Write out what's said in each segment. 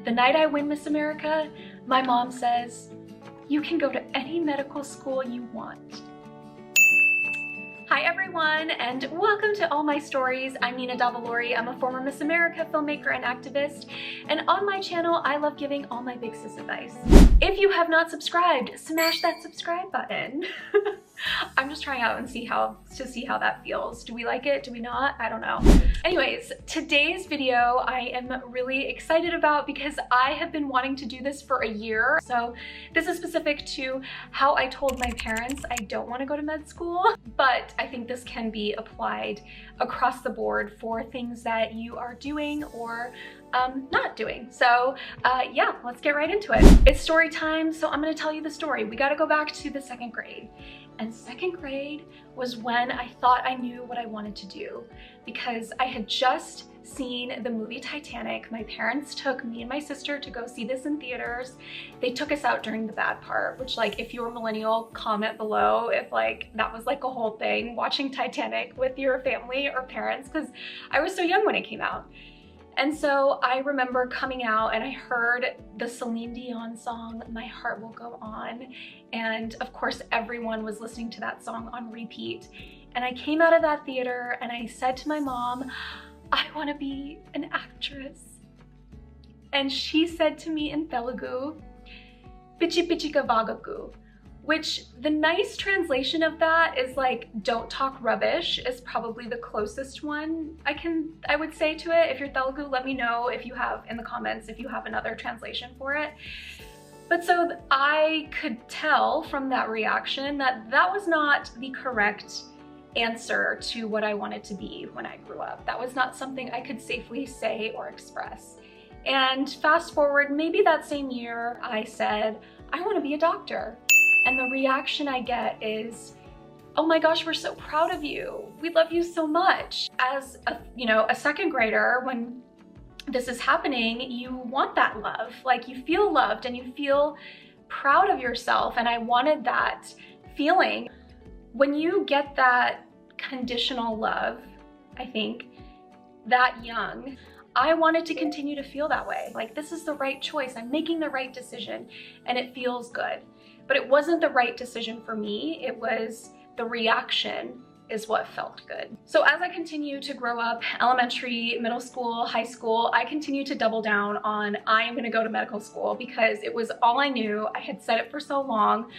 The night I win Miss America, my mom says, "You can go to any medical school you want." Hi everyone, and welcome to All My Stories. I'm Nina Davalori. I'm a former Miss America filmmaker and activist, and on my channel, I love giving all my big sis advice. If you have not subscribed, smash that subscribe button. I'm just trying out and see how that feels. Do we like it? Do we not? I don't know. Anyways, today's video I am really excited about because I have been wanting to do this for a year. So this is specific to how I told my parents I don't want to go to med school, but I think this can be applied across the board for things that you are doing or not doing. So yeah, let's get right into it. It's story time, so I'm gonna tell you the story. We gotta go back to the second grade. And second grade was when I thought I knew what I wanted to do, because I had just seen the movie Titanic. My parents took me and my sister to go see this in theaters. They took us out during the bad part, which, like, if you're a millennial, comment below if like that was like a whole thing, watching Titanic with your family or parents, because I was so young when it came out. And so I remember coming out and I heard the Celine Dion song, "My Heart Will Go On." And of course, everyone was listening to that song on repeat. And I came out of that theater and I said to my mom, "I want to be an actress." And she said to me in Telugu, "Pichi pichi ka vagaku," which the nice translation of that is like, "Don't talk rubbish," is probably the closest one I would say to it. If you're Telugu, let me know if you have in the comments if you have another translation for it. But so I could tell from that reaction that that was not the correct answer to what I wanted to be when I grew up. That was not something I could safely say or express. And fast forward, maybe that same year, I said, "I want to be a doctor." And the reaction I get is, "Oh my gosh, we're so proud of you. We love you so much." As a second grader, when this is happening, you want that love. Like, you feel loved and you feel proud of yourself. And I wanted that feeling. When you get that conditional love, I think, that young, I wanted to continue to feel that way. Like, this is the right choice. I'm making the right decision and it feels good. But it wasn't the right decision for me. It was the reaction is what felt good. So as I continue to grow up, elementary, middle school, high school, I continue to double down on I am gonna go to medical school because it was all I knew. I had said it for so long.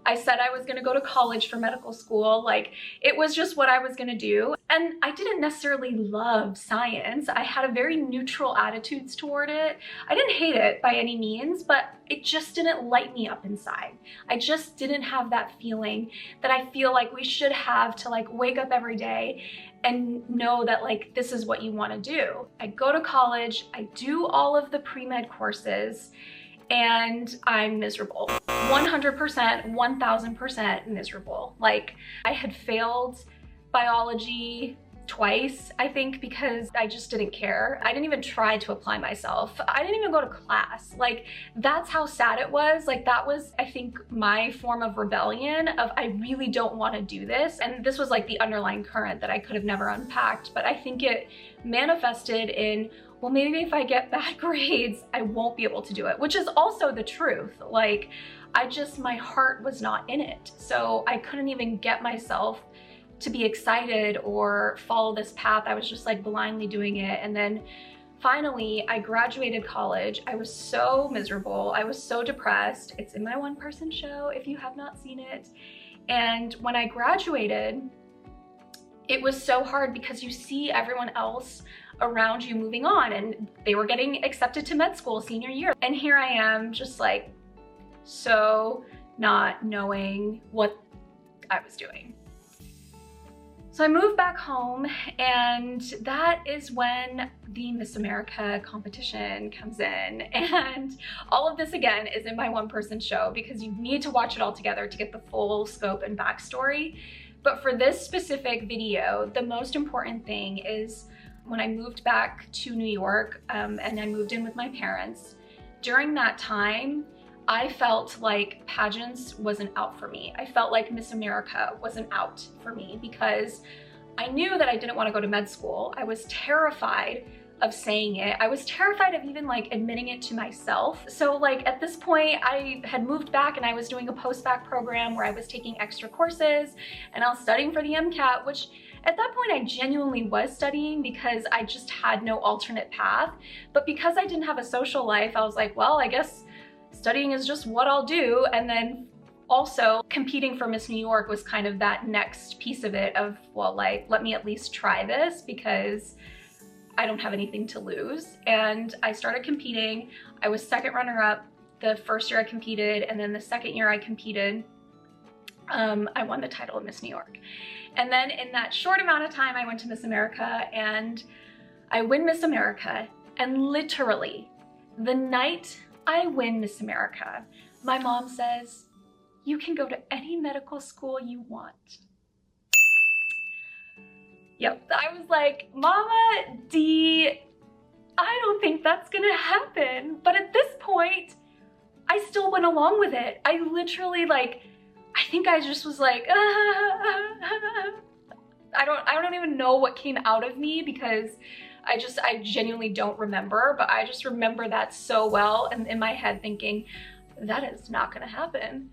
I said I was gonna go to college for medical school. Like, it was just what I was gonna do. And I didn't necessarily love science. I had a very neutral attitudes toward it. I didn't hate it by any means, but it just didn't light me up inside. I just didn't have that feeling that I feel like we should have to like wake up every day and know that like this is what you wanna do. I go to college, I do all of the pre-med courses, and I'm miserable. 100%, 1000% miserable. Like, I had failed biology twice, I think, because I just didn't care. I didn't even try to apply myself. I didn't even go to class. Like, that's how sad it was. Like, that was, I think, my form of rebellion of I really don't want to do this. And this was like the underlying current that I could have never unpacked, but I think it manifested in, well, maybe if I get bad grades, I won't be able to do it, which is also the truth. Like, my heart was not in it. So I couldn't even get myself to be excited or follow this path. I was just like blindly doing it. And then finally I graduated college. I was so miserable. I was so depressed. It's in my one-person show if you have not seen it. And when I graduated, it was so hard because you see everyone else around you moving on and they were getting accepted to med school senior year. And here I am just like so not knowing what I was doing. So I moved back home, and that is when the Miss America competition comes in. And all of this again is in my one-person show because you need to watch it all together to get the full scope and backstory. But for this specific video, the most important thing is when I moved back to New York and I moved in with my parents, during that time, I felt like pageants wasn't out for me. I felt like Miss America wasn't out for me because I knew that I didn't want to go to med school. I was terrified of saying it. I was terrified of even like admitting it to myself. So like at this point I had moved back and I was doing a post-bac program where I was taking extra courses and I was studying for the MCAT, which at that point I genuinely was studying because I just had no alternate path. But because I didn't have a social life, I was like, well, I guess studying is just what I'll do. And then also competing for Miss New York was kind of that next piece of it of, well, like, let me at least try this because I don't have anything to lose. And I started competing. I was second runner-up the first year I competed, and then the second year I competed, I won the title of Miss New York. And then in that short amount of time, I went to Miss America and I win Miss America. And literally, the night I win Miss America, my mom says, you can go to any medical school you want. Yep, I was like, Mama D, I don't think that's gonna happen. But at this point, I still went along with it. I literally like, I think I just was like, I don't even know what came out of me because I genuinely don't remember, but I just remember that so well and in my head thinking, that is not gonna happen.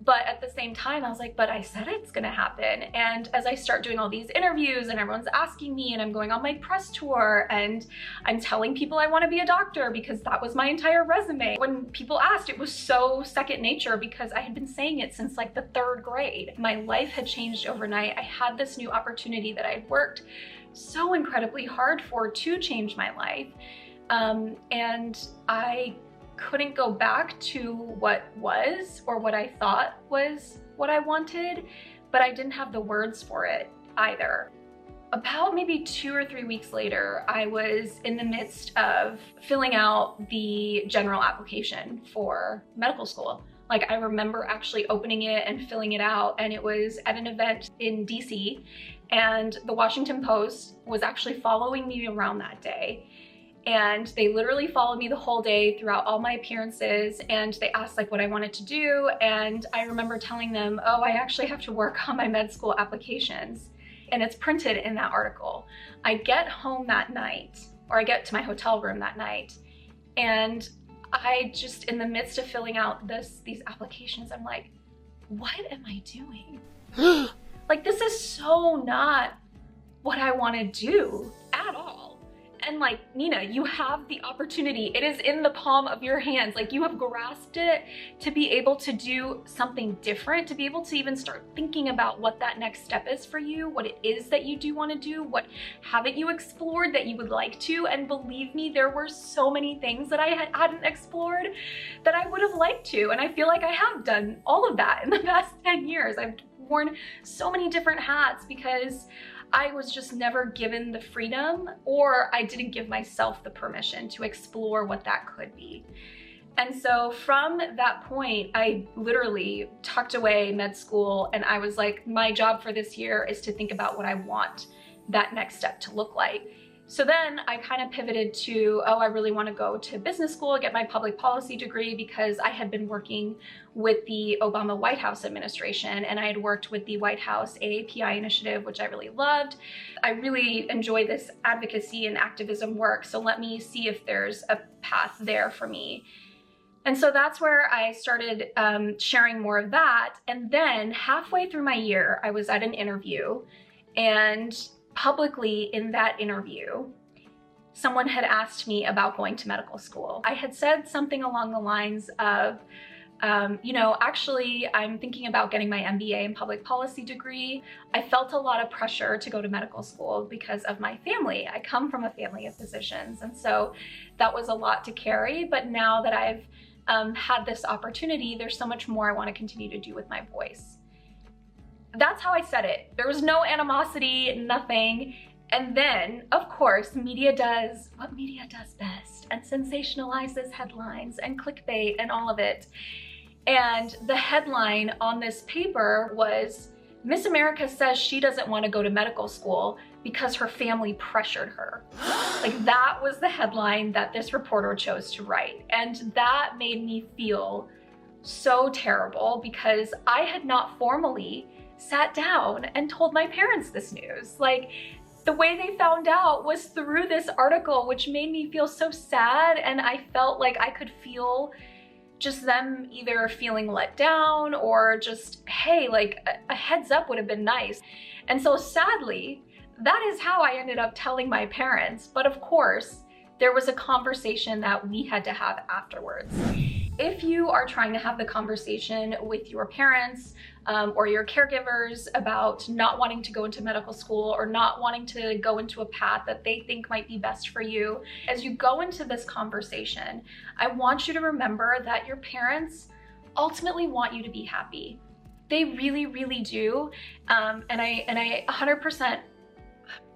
But at the same time, I was like, but I said it's gonna happen. And as I start doing all these interviews and everyone's asking me and I'm going on my press tour and I'm telling people I wanna be a doctor because that was my entire resume. When people asked, it was so second nature because I had been saying it since like the 3rd grade. My life had changed overnight. I had this new opportunity that I'd worked so incredibly hard for to change my life. And I couldn't go back to what was or what I thought was what I wanted, but I didn't have the words for it either. About maybe 2 or 3 weeks later, I was in the midst of filling out the general application for medical school. Like I remember actually opening it and filling it out, and it was at an event in DC, and the Washington Post was actually following me around that day. And they literally followed me the whole day throughout all my appearances, and they asked like what I wanted to do. And I remember telling them, oh, I actually have to work on my med school applications. And it's printed in that article. I get home that night, or I get to my hotel room that night, and I just, in the midst of filling out these applications, I'm like, what am I doing? Like, this is so not what I want to do at all. And like, Nina, you have the opportunity. It is in the palm of your hands. Like, you have grasped it to be able to do something different, to be able to even start thinking about what that next step is for you, what it is that you do want to do, what haven't you explored that you would like to. And believe me, there were so many things that I hadn't explored that I would have liked to. And I feel like I have done all of that in the past 10 years. I've worn so many different hats because I was just never given the freedom, or I didn't give myself the permission to explore what that could be. And so from that point, I literally tucked away med school, and I was like, my job for this year is to think about what I want that next step to look like. So then I kind of pivoted to, oh, I really want to go to business school, get my public policy degree, because I had been working with the Obama White House administration, and I had worked with the White House AAPI initiative, which I really loved. I really enjoy this advocacy and activism work, so let me see if there's a path there for me. And so that's where I started sharing more of that. And then halfway through my year, I was at an interview, and publicly in that interview, someone had asked me about going to medical school. I had said something along the lines of, you know, actually, I'm thinking about getting my MBA in public policy degree. I felt a lot of pressure to go to medical school because of my family. I come from a family of physicians, and so that was a lot to carry. But now that I've had this opportunity, there's so much more I want to continue to do with my voice. That's how I said it. There was no animosity, nothing. And then, of course, media does what media does best and sensationalizes headlines and clickbait and all of it. And the headline on this paper was, Miss America says she doesn't want to go to medical school because her family pressured her. Like, that was the headline that this reporter chose to write. And that made me feel so terrible because I had not formally sat down and told my parents this news. Like, the way they found out was through this article, which made me feel so sad, and I felt like I could feel just them either feeling let down or just, hey, like a heads up would have been nice. And so sadly, that is how I ended up telling my parents. But of course, there was a conversation that we had to have afterwards. If you are trying to have the conversation with your parents or your caregivers about not wanting to go into medical school or not wanting to go into a path that they think might be best for you, as you go into this conversation, I want you to remember that your parents ultimately want you to be happy. They really, really do. And I 100%, why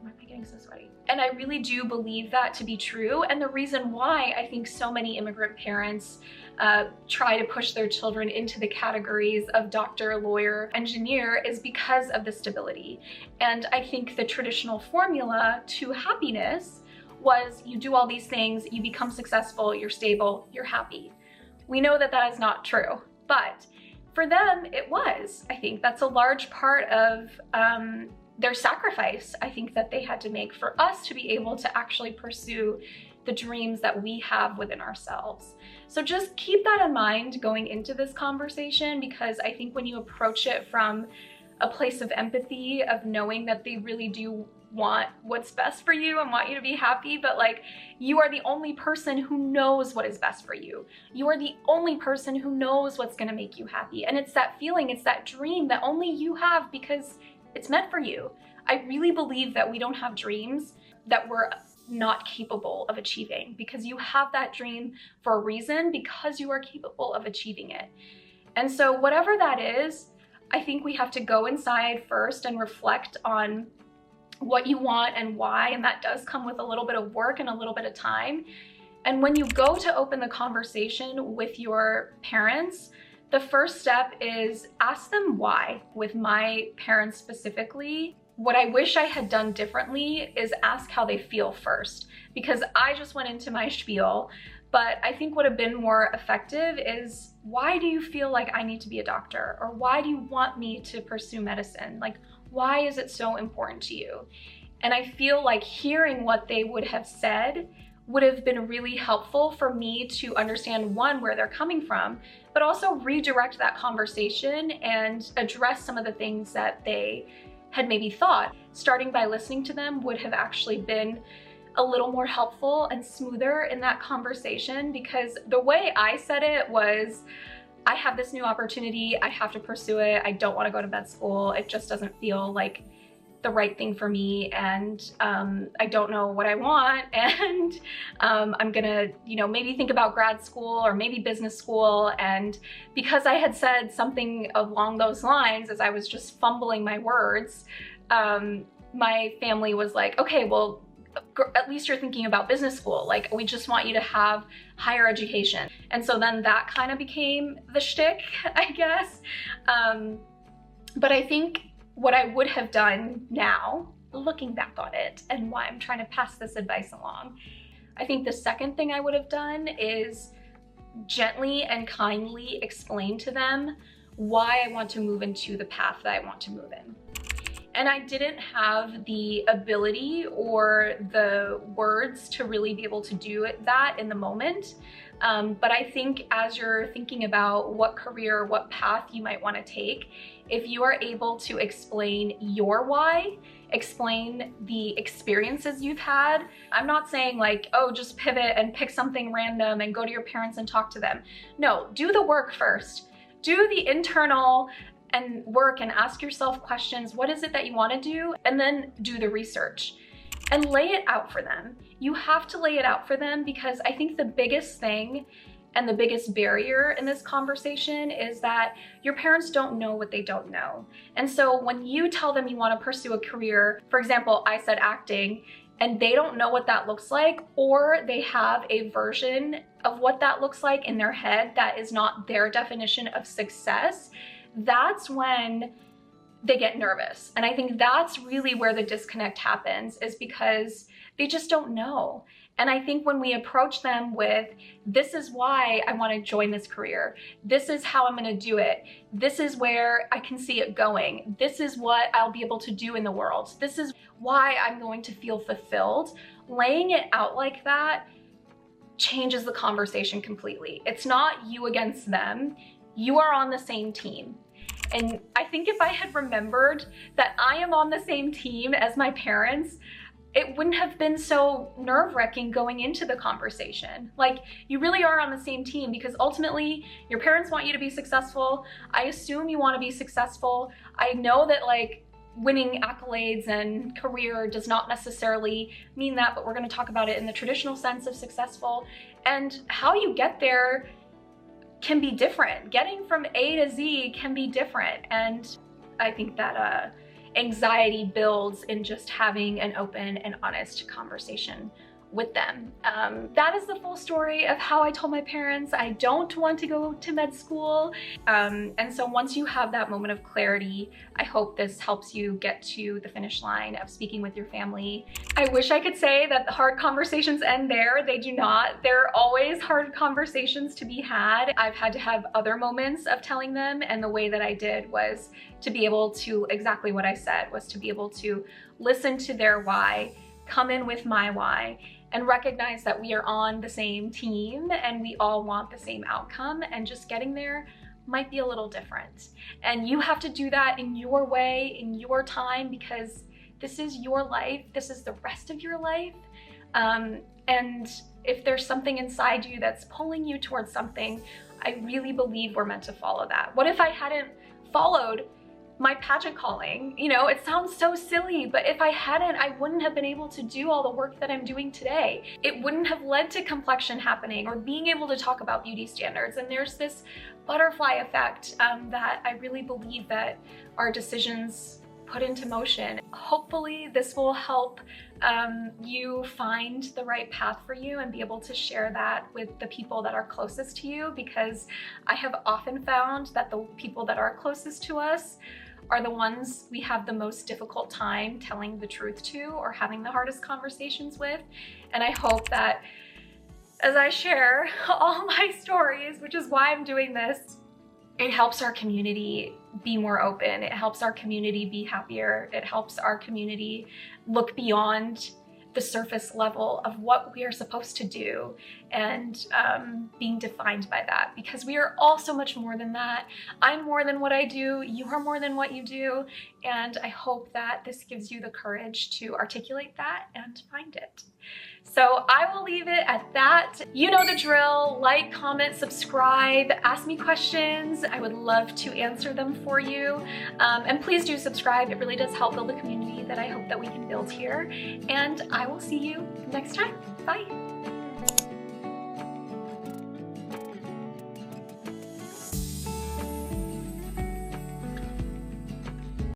am I getting so sweaty? And I really do believe that to be true. And the reason why I think so many immigrant parents try to push their children into the categories of doctor, lawyer, engineer is because of the stability. And I think the traditional formula to happiness was you do all these things, you become successful, you're stable, you're happy. We know that that is not true, but for them it was. I think that's a large part of their sacrifice, I think, that they had to make for us to be able to actually pursue the dreams that we have within ourselves. So just keep that in mind going into this conversation, because I think when you approach it from a place of empathy, of knowing that they really do want what's best for you and want you to be happy, but like, you are the only person who knows what is best for you. You are the only person who knows what's gonna make you happy. And it's that feeling, it's that dream that only you have because it's meant for you. I really believe that we don't have dreams that we're not capable of achieving, because you have that dream for a reason, because you are capable of achieving it. And so whatever that is, I think we have to go inside first and reflect on what you want and why, and that does come with a little bit of work and a little bit of time. And when you go to open the conversation with your parents, the first step is ask them why. With my parents specifically, what I wish I had done differently is ask how they feel first, because I just went into my spiel. But I think what would have been more effective is, why do you feel like I need to be a doctor? Or why do you want me to pursue medicine? Like, why is it so important to you? And I feel like hearing what they would have said would have been really helpful for me to understand, one, where they're coming from, but also redirect that conversation and address some of the things that they had maybe thought. Starting by listening to them would have actually been a little more helpful and smoother in that conversation, because the way I said it was, I have this new opportunity, I have to pursue it, I don't want to go to med school, it just doesn't feel like the right thing for me, and I don't know what I want, and I'm gonna, maybe think about grad school or maybe business school. And because I had said something along those lines as I was just fumbling my words, my family was like, okay, well, at least you're thinking about business school. Like, we just want you to have higher education. And so then that kind of became the shtick, I guess. But I think what I would have done now, looking back on it, and why I'm trying to pass this advice along, I think the second thing I would have done is gently and kindly explain to them why I want to move into the path that I want to move in. And I didn't have the ability or the words to really be able to do that in the moment. But I think as you're thinking about what career, what path you might want to take, if you are able to explain your why, explain the experiences you've had. I'm not saying like, oh, just pivot and pick something random and go to your parents and talk to them. No, do the work first. Do the internal and work and ask yourself questions. What is it that you want to do? And then do the research and lay it out for them. You have to lay it out for them, because I think the biggest thing and the biggest barrier in this conversation is that your parents don't know what they don't know. And so when you tell them you want to pursue a career, for example, I said acting, and they don't know what that looks like, or they have a version of what that looks like in their head that is not their definition of success, that's when they get nervous. And I think that's really where the disconnect happens, is because they just don't know. And I think when we approach them with, this is why I want to join this career, this is how I'm going to do it, this is where I can see it going, this is what I'll be able to do in the world, this is why I'm going to feel fulfilled, laying it out like that changes the conversation completely. It's not you against them. You are on the same team. And I think if I had remembered that I am on the same team as my parents, it wouldn't have been so nerve-wracking going into the conversation. Like, you really are on the same team because ultimately your parents want you to be successful. I assume you want to be successful. I know that like winning accolades and career does not necessarily mean that, but we're going to talk about it in the traditional sense of successful. And how you get there can be different. Getting from A to Z can be different. And I think that anxiety builds in just having an open and honest conversation with them. That is the full story of how I told my parents I don't want to go to med school. And so once you have that moment of clarity, I hope this helps you get to the finish line of speaking with your family. I wish I could say that the hard conversations end there. They do not. There are always hard conversations to be had. I've had to have other moments of telling them, and the way that I did was to be able to, exactly what I said, was to be able to listen to their why, come in with my why, and recognize that we are on the same team and we all want the same outcome, and just getting there might be a little different. And you have to do that in your way, in your time, because this is your life. This is the rest of your life. And if there's something inside you that's pulling you towards something, I really believe we're meant to follow that. What if I hadn't followed my pageant calling? You know, it sounds so silly, but if I hadn't, I wouldn't have been able to do all the work that I'm doing today. It wouldn't have led to complexion happening or being able to talk about beauty standards. And there's this butterfly effect that I really believe that our decisions put into motion. Hopefully this will help you find the right path for you and be able to share that with the people that are closest to you, because I have often found that the people that are closest to us are the ones we have the most difficult time telling the truth to or having the hardest conversations with. And I hope that as I share all my stories, which is why I'm doing this, it helps our community be more open. It helps our community be happier. It helps our community look beyond the surface level of what we are supposed to do and being defined by that, because we are all so much more than that. I'm more than what I do. You are more than what you do. And I hope that this gives you the courage to articulate that and find it. So I will leave it at that. You know the drill. Like, comment, subscribe, ask me questions. I would love to answer them for you. And please do subscribe. It really does help build a community that I hope that we can build here. And I will see you next time. Bye.